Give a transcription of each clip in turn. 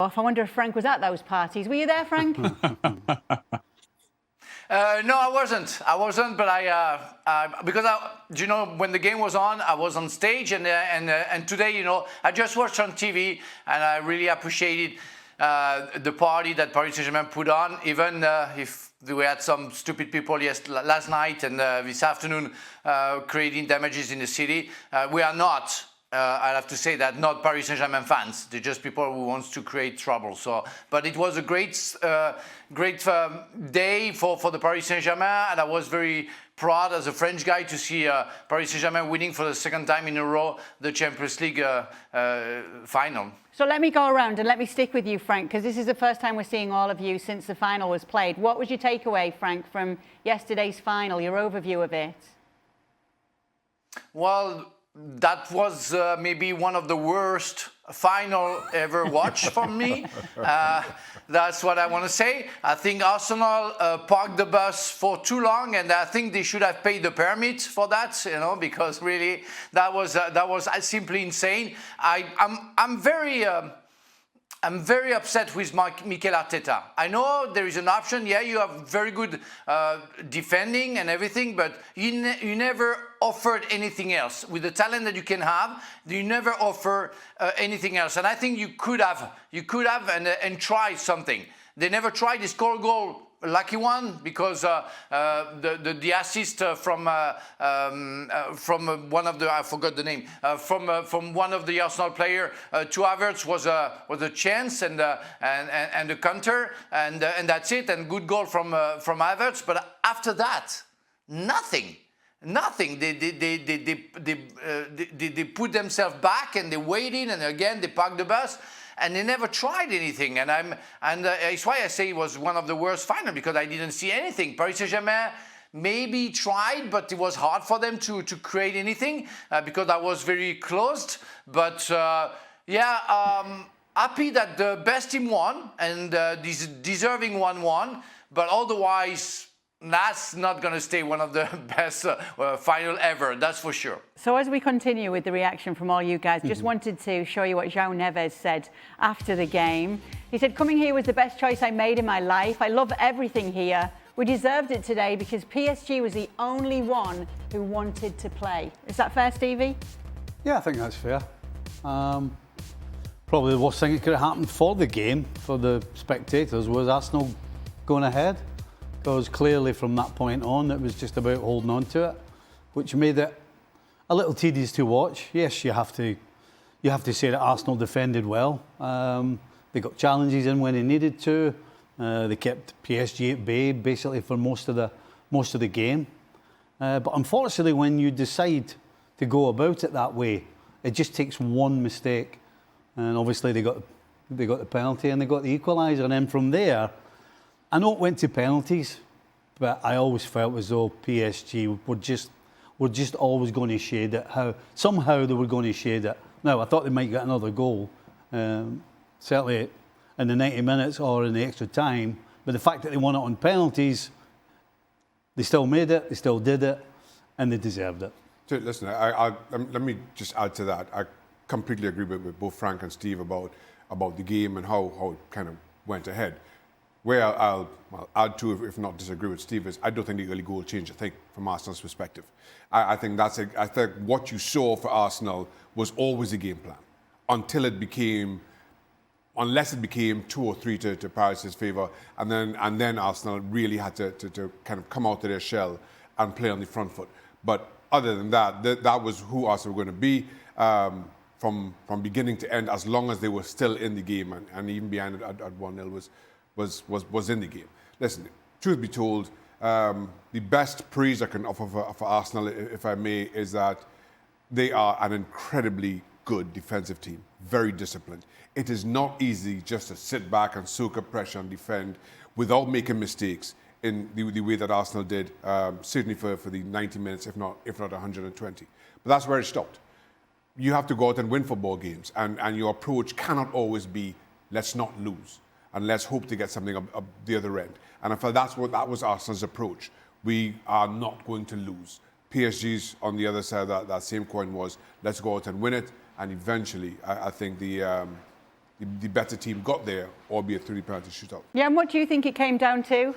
I wonder if Frank was at those parties. Were you there, Frank? No, I wasn't. But because you know, when the game was on, I was on stage, and today, you know, I just watched on TV, and I really appreciated the party that Paris Saint-Germain put on, even if we had some stupid people last night and this afternoon creating damages in the city. We are not. I have to say that not Paris Saint-Germain fans. They're just people who wants to create trouble. So, but it was a great day for the Paris Saint-Germain, and I was very proud as a French guy to see Paris Saint-Germain winning for the second time in a row the Champions League final. So let me go around and let me stick with you, Frank, because this is the first time we're seeing all of you since the final was played. What was your takeaway, Frank, from yesterday's final, your overview of it? Well, that was maybe one of the worst final ever watched for me. That's what I want to say. I think Arsenal parked the bus for too long, and I think they should have paid the permit for that, you know, because really that was simply insane. I'm very upset with Mikel Arteta. I know there is an option. Yeah, you have very good defending and everything, but you never offered anything else. With the talent that you can have, you never offer anything else. And I think you could have and try something. They never tried. They scored a goal. A lucky one, because the assist from one of the, I forgot the name, from one of the Arsenal player to Havertz was a chance and a counter, and that's it, and good goal from Havertz. But after that, nothing. They put themselves back and they waited, and again they parked the bus. And they never tried anything, and it's why I say it was one of the worst finals, because I didn't see anything. Paris Saint-Germain maybe tried, but it was hard for them to create anything because I was very closed. But happy that the best team won, and this deserving one won. But otherwise, that's not going to stay one of the best final ever, that's for sure. So as we continue with the reaction from all you guys, just wanted to show you what João Neves said after the game. He said, "Coming here was the best choice I made in my life. I love everything here. We deserved it today because PSG was the only one who wanted to play." Is that fair, Stevie? Yeah, I think that's fair. Probably the worst thing that could have happened for the game, for the spectators, was Arsenal going ahead. Because clearly from that point on, it was just about holding on to it, which made it a little tedious to watch. Yes, you have to say that Arsenal defended well. They got challenges in when they needed to. They kept PSG at bay basically for most of the game. But unfortunately, when you decide to go about it that way, it just takes one mistake. And obviously they got the penalty and they got the equaliser, and then from there, I know it went to penalties, but I always felt as though PSG were just always going to shade it. Somehow they were going to shade it. Now, I thought they might get another goal, certainly in the 90 minutes or in the extra time, but the fact that they won it on penalties, they still made it, they still did it, and they deserved it. So listen, let me just add to that. I completely agree with both Frank and Steve about the game and how it kind of went ahead. Where I'll add to, if not disagree with Steve, is I don't think the early goal changed a thing from Arsenal's perspective. I think what you saw for Arsenal was always a game plan until unless it became 2 or 3 to Paris's favour, and then Arsenal really had to kind of come out of their shell and play on the front foot. But other than that, that was who Arsenal were going to be from beginning to end, as long as they were still in the game, and even behind it at 1-0 was in the game. Listen, truth be told, the best praise I can offer for Arsenal, if I may, is that they are an incredibly good defensive team, very disciplined. It is not easy just to sit back and soak up pressure and defend without making mistakes in the way that Arsenal did, certainly for the 90 minutes, if not 120. But that's where it stopped. You have to go out and win football games, and your approach cannot always be, let's not lose, and let's hope to get something up the other end. And I felt that was Arsenal's approach. We are not going to lose. PSG's on the other side of that same coin was, let's go out and win it. And eventually, I think the the better team got there, albeit through the penalty shootout. Yeah, and what do you think it came down to?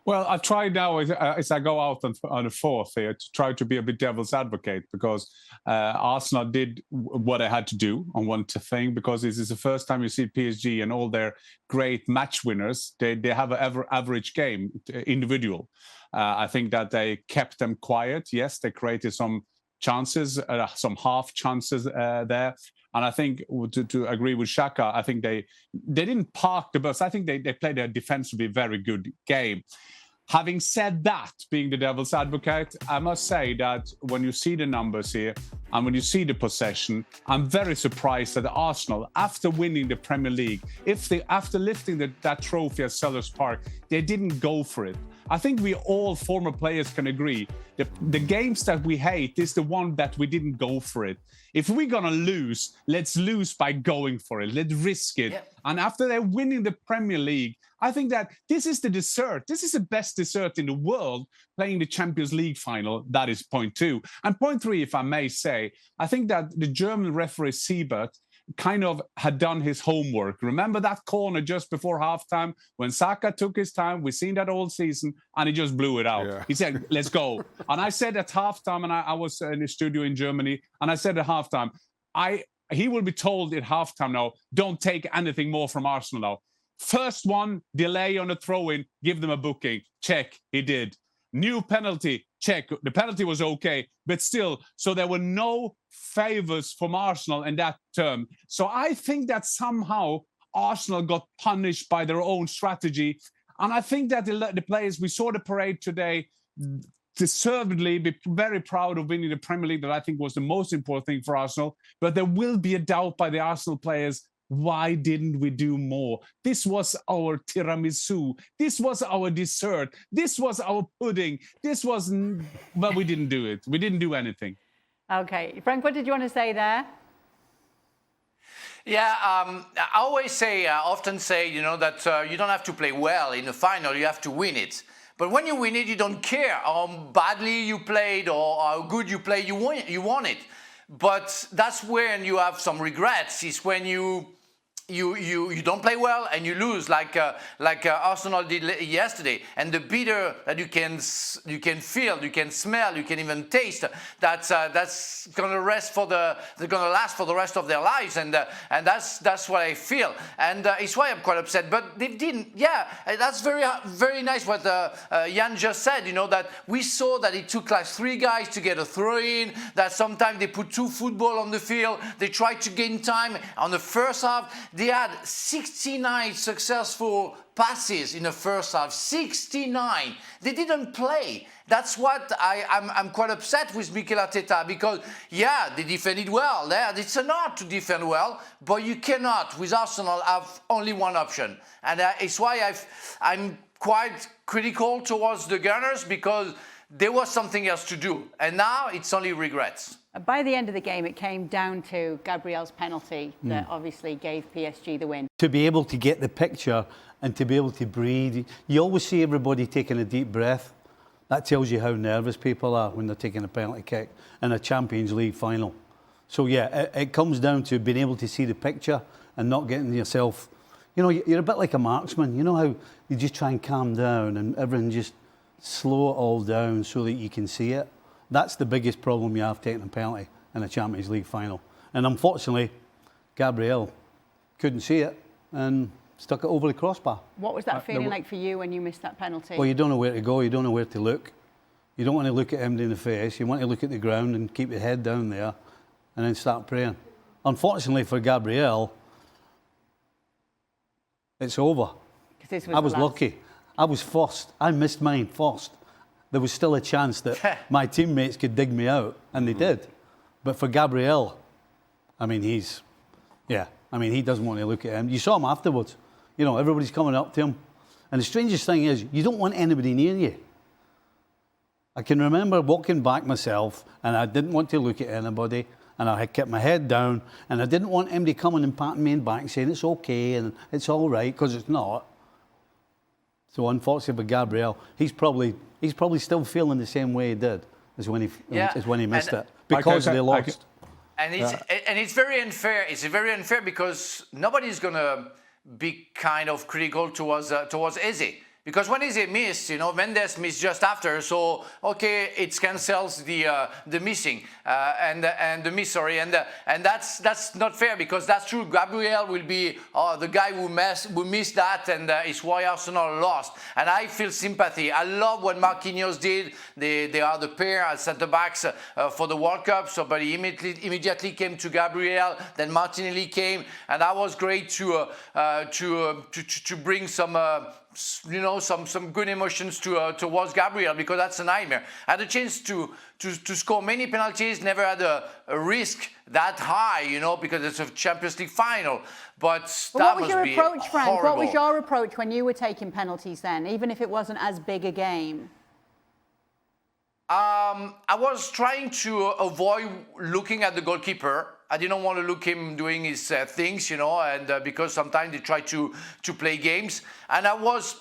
Well, I try now as I go out on the fourth here to try to be a bit devil's advocate, because Arsenal did what they had to do on one thing, because this is the first time you see PSG and all their great match winners, they have an average game individual. I think that they kept them quiet. Yes, they created some chances, some half chances there. And I think, to agree with Shaka, I think they didn't park the bus. I think they played a defensively very good game. Having said that, being the devil's advocate, I must say that when you see the numbers here and when you see the possession, I'm very surprised that Arsenal, after winning the Premier League, after lifting that trophy at Selhurst Park, they didn't go for it. I think we all former players can agree that the games that we hate is the one that we didn't go for it. If we're going to lose, let's lose by going for it. Let's risk it. Yep. And after they're winning the Premier League, I think that this is the dessert. This is the best dessert in the world, playing the Champions League final. That is point 2. And point 3, if I may say, I think that the German referee Siebert kind of had done his homework. Remember that corner just before halftime when Saka took his time? We've seen that all season, and he just blew it out. Yeah. He said, let's go. And I said at halftime, and I was in the studio in Germany, and I said at halftime, he will be told at halftime now, don't take anything more from Arsenal now. First one, delay on the throw-in, give them a booking. Check, he did. New penalty, check. The penalty was okay, but still, so there were no favours from Arsenal in that term. So I think that somehow Arsenal got punished by their own strategy. And I think that the players, we saw the parade today, deservedly be very proud of winning the Premier League. That I think was the most important thing for Arsenal. But there will be a doubt by the Arsenal players. Why didn't we do more? This was our tiramisu. This was our dessert. This was our pudding. But we didn't do it. We didn't do anything. Okay. Frank, what did you want to say there? Yeah, I often say, that you don't have to play well in the final. You have to win it. But when you win it, you don't care how badly you played or how good you played. You won it. But that's when you have some regrets. It's when you don't play well and you lose, like Arsenal did yesterday. And the bitter that you can feel, you can smell, you can even taste, that's gonna last for the rest of their lives. And that's what I feel. And it's why I'm quite upset. But they didn't. Yeah, that's very very nice what Jan just said. That we saw that it took like 3 guys to get a throw in. That sometimes they put 2 football on the field. They tried to gain time on the first half. They had 69 successful passes in the first half. 69. They didn't play. That's what I'm quite upset with Mikel Arteta, because, yeah, they defended well. It's an art to defend well, but you cannot, with Arsenal, have only one option. And it's why I'm quite critical towards the Gunners, because there was something else to do. And now it's only regrets. By the end of the game, it came down to Gabriel's penalty that obviously gave PSG the win. To be able to get the picture and to be able to breathe, you always see everybody taking a deep breath. That tells you how nervous people are when they're taking a penalty kick in a Champions League final. So yeah, it comes down to being able to see the picture and not getting yourself, you're a bit like a marksman. You know how you just try and calm down and everything just slow it all down so that you can see it. That's the biggest problem you have taking a penalty in a Champions League final. And unfortunately, Gabriel couldn't see it and stuck it over the crossbar. What was that feeling like for you when you missed that penalty? Well, you don't know where to go. You don't know where to look. You don't want to look at him in the face. You want to look at the ground and keep your head down there and then start praying. Unfortunately for Gabriel, it's over. I was lucky. I was first. I missed mine first. There was still a chance that my teammates could dig me out, and they did. But for Gabriel, he doesn't want to look at him. You saw him afterwards. Everybody's coming up to him. And the strangest thing is, you don't want anybody near you. I can remember walking back myself, and I didn't want to look at anybody, and I had kept my head down, and I didn't want anybody coming and patting me in the back saying it's okay and it's all right, because it's not. So unfortunately for Gabriel, he's probably still feeling the same way he did as when he missed it, because they lost. And it's very unfair. It's very unfair because nobody's gonna be kind of critical towards Eze. Because when Eze missed, Mendes missed just after, so okay, it cancels the missing and the miss, sorry, and that's not fair because that's true. Gabriel will be the guy who missed that, and it's why Arsenal lost. And I feel sympathy. I love what Marquinhos did. They are the pair as centre backs for the World Cup. So, but he immediately came to Gabriel. Then Martinelli came, and that was great to bring some. Some good emotions towards Gabriel, because that's a nightmare. I had a chance to score many penalties, never had a risk that high, because it's a Champions League final. But that what was your approach, Frank? Horrible. What was your approach when you were taking penalties then, even if it wasn't as big a game? I was trying to avoid looking at the goalkeeper. I didn't want to look him doing his things, and because sometimes they try to play games. And I was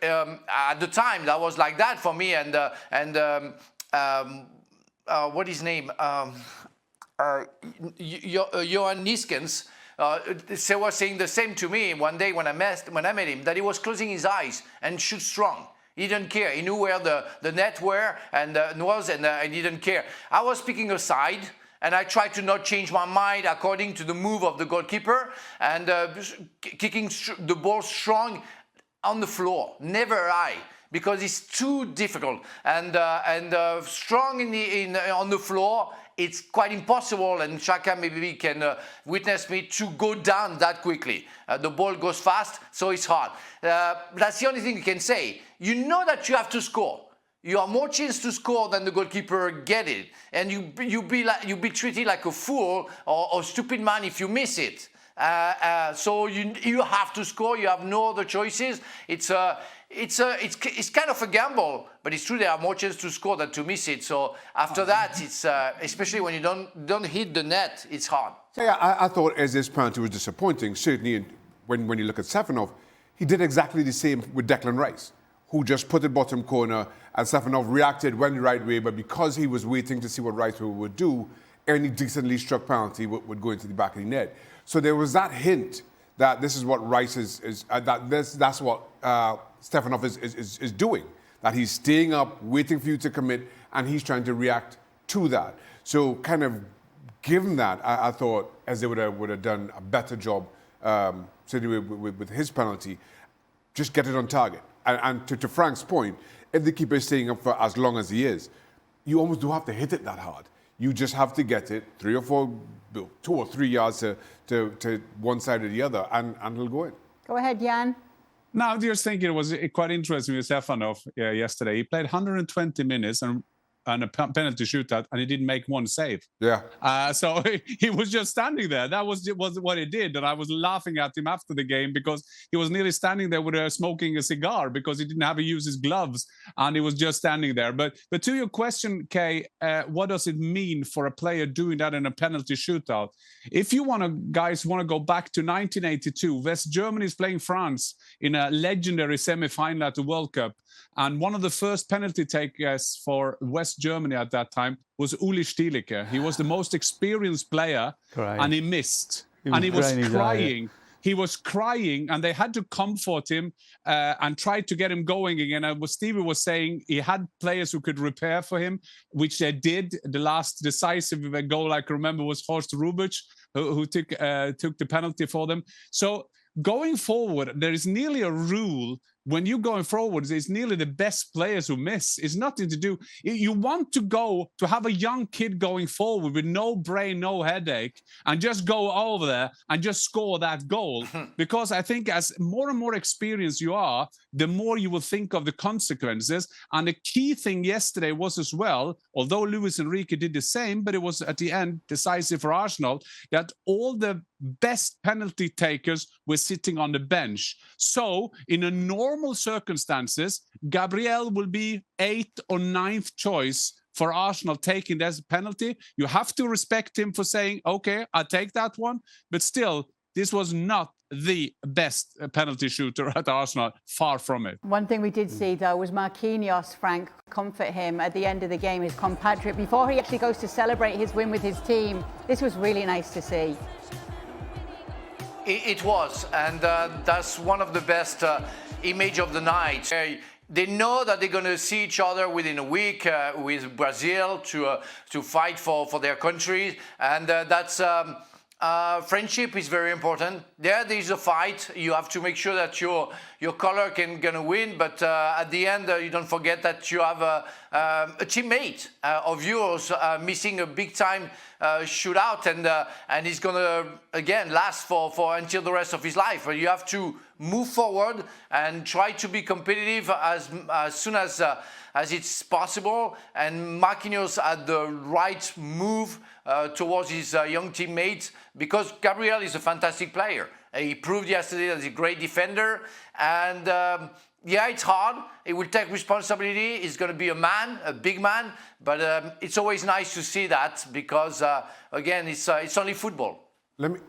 at the time that was like that for me. And what is his name? Johan Niskens. They were saying the same to me one day when I met him, that he was closing his eyes and shoot strong. He didn't care. He knew where the net were and he didn't care. I was picking a side, and I tried to not change my mind according to the move of the goalkeeper, and kicking the ball strong on the floor, never high, because it's too difficult. And strong on the floor, it's quite impossible, and Shaka maybe can witness me, to go down that quickly. The ball goes fast, so it's hard. That's the only thing you can say. You know that you have to score. You have more chance to score than the goalkeeper get it, and you be treated like a fool or stupid man if you miss it. So you have to score. You have no other choices. It's kind of a gamble, but it's true there are more chances to score than to miss it. So after that, it's especially when you don't hit the net, it's hard. So yeah, I thought Eze's penalty was disappointing. Certainly, when you look at Stefanov, he did exactly the same with Declan Rice, who just put it bottom corner, and Stefanov reacted, went the right way, but because he was waiting to see what Rice would do, any decently struck penalty would go into the back of the net. So there was that hint that this is what Rice that's what Stefanov is doing, that he's staying up, waiting for you to commit, and he's trying to react to that. So kind of given that, I thought Eze would have done a better job, certainly with his penalty, just get it on target. And to Frank's point, if the keeper is staying up for as long as he is, you almost don't have to hit it that hard. You just have to get it 2 or 3 yards to one side or the other, and it'll go in. Go ahead, Jan. Now, I just think it was quite interesting with Stefanov yesterday. He played 120 minutes and a penalty shootout, and he didn't make one save. Yeah. So he was just standing there. That was what he did. And I was laughing at him after the game because he was nearly standing there with smoking a cigar because he didn't have to use his gloves, and he was just standing there. But to your question, Kay, what does it mean for a player doing that in a penalty shootout? If you guys want to go back to 1982, West Germany is playing France in a legendary semi-final at the World Cup. And one of the first penalty takers for West Germany at that time was Uli Stielicke. He was the most experienced player, and he missed. He was crying. He was crying, and they had to comfort him and try to get him going again. And what Stevie was saying, he had players who could repair for him, which they did. The last decisive goal I can remember was Horst Rubic, who took the penalty for them. So going forward, there is nearly a rule. When you're going forward, it's nearly the best players who miss. It's nothing to do. You want to have a young kid going forward with no brain, no headache, and just go over there and just score that goal. Because I think as more and more experienced you are, the more you will think of the consequences. And the key thing yesterday was as well, although Luis Enrique did the same, but it was at the end decisive for Arsenal, that all the best penalty takers were sitting on the bench. So in a normal circumstances, Gabriel will be 8th or 9th choice for Arsenal taking this penalty. You have to respect him for saying, okay, I'll take that one. But still, this was not the best penalty shooter at Arsenal. Far from it. One thing we did see, though, was Marquinhos, Frank, comfort him at the end of the game, his compatriot, before he actually goes to celebrate his win with his team. This was really nice to see. It was, and that's one of the best image of the night. They know that they're going to see each other within a week with Brazil to fight for their countries, and that's friendship is very important. There's a fight. You have to make sure that your color gonna win, but at the end you don't forget that you have a teammate of yours missing a big time shootout, and he's gonna again last for until the rest of his life. But you have to move forward and try to be competitive as soon as it's possible. And Marquinhos had the right move towards his young teammates, because Gabriel is a fantastic player. He proved yesterday that he's a great defender, and yeah, it's hard. He will take responsibility. He's going to be a big man, but it's always nice to see that, because again, it's only football.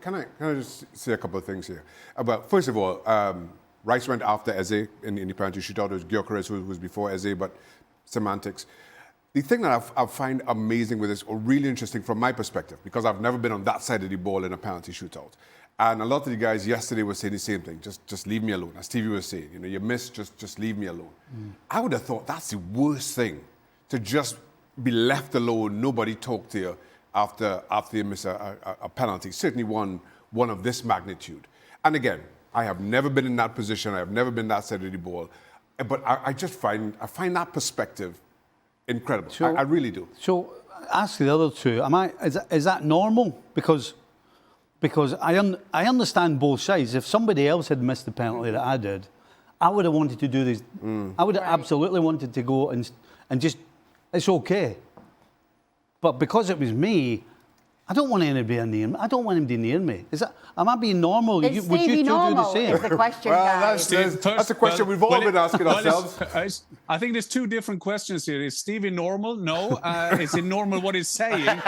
Can I just say a couple of things here? First of all, Rice went after Eze in the penalty shootout. It was Gyökeres who was before Eze, but semantics. The thing that I find amazing with this, or really interesting from my perspective, because I've never been on that side of the ball in a penalty shootout, and a lot of the guys yesterday were saying the same thing: just leave me alone. As Stevie was saying, you missed, just leave me alone. I would have thought that's the worst thing, to just be left alone, nobody talk to you after you miss a penalty. Certainly one of this magnitude. And again, I have never been in that position. I have never been that side of the ball, but I find that perspective incredible. So, I really do. So ask the other two. Is that normal? Because I understand both sides. If somebody else had missed the penalty that I did, I would have wanted to do this. I would have absolutely wanted to go and just, it's okay. But because it was me, I don't want anybody near me. I don't want anybody near me. Am I being normal? Would you two do the same? Is the question, well, that's a question we've all been asking ourselves. I think there's two different questions here. Is Stevie normal? No. Is it normal what he's saying?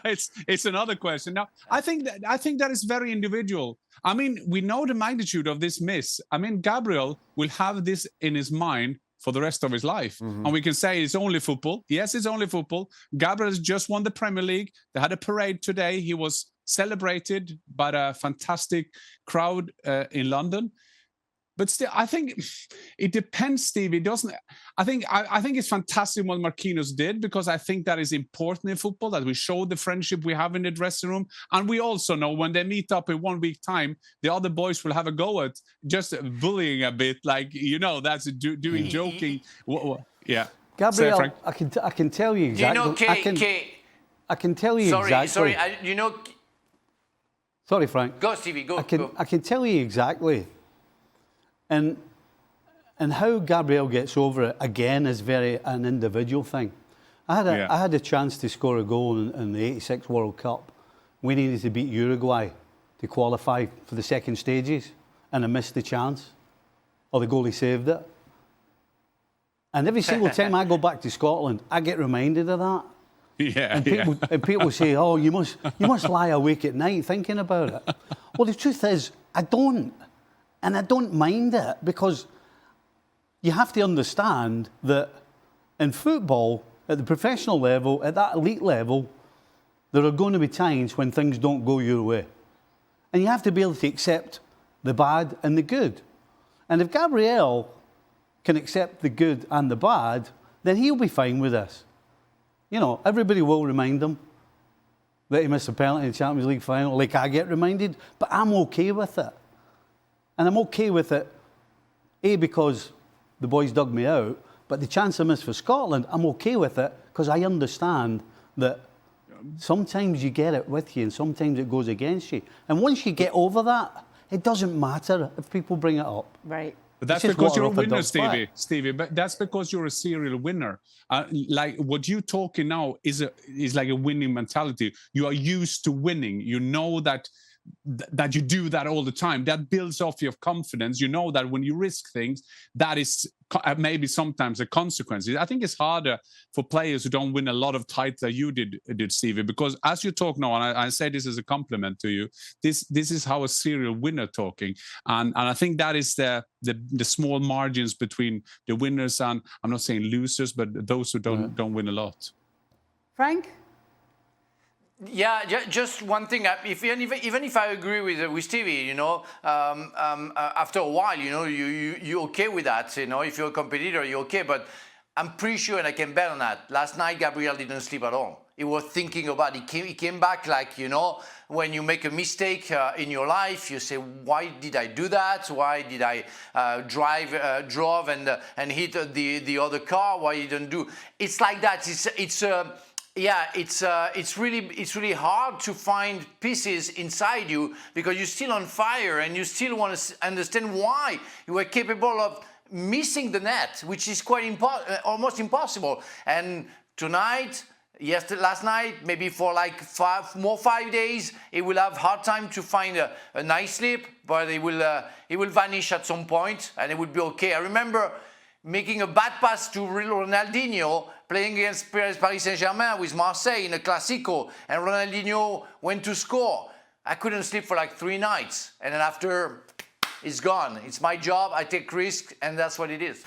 It's another question. Now, I think that is very individual. I mean, we know the magnitude of this miss. I mean, Gabriel will have this in his mind for the rest of his life. Mm-hmm. And we can say it's only football. Yes, it's only football. Gabriel has just won the Premier League. They had a parade today. He was celebrated by a fantastic crowd in London. But still, I think it depends, Steve. It doesn't. I think it's fantastic what Marquinhos did, because I think that is important in football, that we show the friendship we have in the dressing room. And we also know when they meet up in 1 week time, the other boys will have a go at just bullying a bit, like, that's doing joking. Yeah. Gabriel, I can tell you exactly. I can tell you exactly. Sorry, Sorry, Frank. Go, Stevie, go. I can tell you exactly. And how Gabriel gets over it, again, is an individual thing. I had a chance to score a goal in the '86 World Cup. We needed to beat Uruguay to qualify for the second stages, and I missed the chance, or the goalie saved it. And every single time I go back to Scotland, I get reminded of that. And people say, "Oh, you must lie awake at night thinking about it." Well, the truth is, I don't. And I don't mind it, because you have to understand that in football, at the professional level, at that elite level, there are going to be times when things don't go your way. And you have to be able to accept the bad and the good. And if Gabriel can accept the good and the bad, then he'll be fine with this. Everybody will remind him that he missed a penalty in the Champions League final, like I get reminded, but I'm okay with it. And I'm okay with it, because the boys dug me out, but the chance I missed for Scotland, I'm okay with it, because I understand that sometimes you get it with you and sometimes it goes against you. And once you get over that, it doesn't matter if people bring it up. Right. But that's because you're a winner, Stevie. But that's because you're a serial winner. Like what you're talking now is like a winning mentality. You are used to winning. You know that that you do that all the time. That builds off your confidence. You know that when you risk things, that is maybe sometimes a consequence. I think it's harder for players who don't win a lot of titles that you did Stevie, because as you talk now, and I say this as a compliment to you, this is how a serial winner talking, and I think that is the small margins between the winners and, I'm not saying losers, but those who don't win a lot. Frank? Yeah, just one thing. Even if I agree with Stevie, you know, after a while, you know, you're okay with that. You know, if you're a competitor, you're okay. But I'm pretty sure, and I can bet on that. Last night, Gabriel didn't sleep at all. He was thinking about it. He came back like, you know, when you make a mistake in your life, you say, why did I do that? Why did I drove and hit the other car? Why didn't do? It's like that. It's really hard to find pieces inside you because you're still on fire and you still want to understand why you were capable of missing the net, which is quite almost impossible. And tonight, last night, maybe for like 5 days, he will have hard time to find a nice sleep, but he will vanish at some point and it will be okay. I remember making a bad pass to Ronaldinho playing against Paris Saint-Germain with Marseille in a Classico, and Ronaldinho went to score. I couldn't sleep for like 3 nights, and then after, it's gone. It's my job, I take risks, and that's what it is.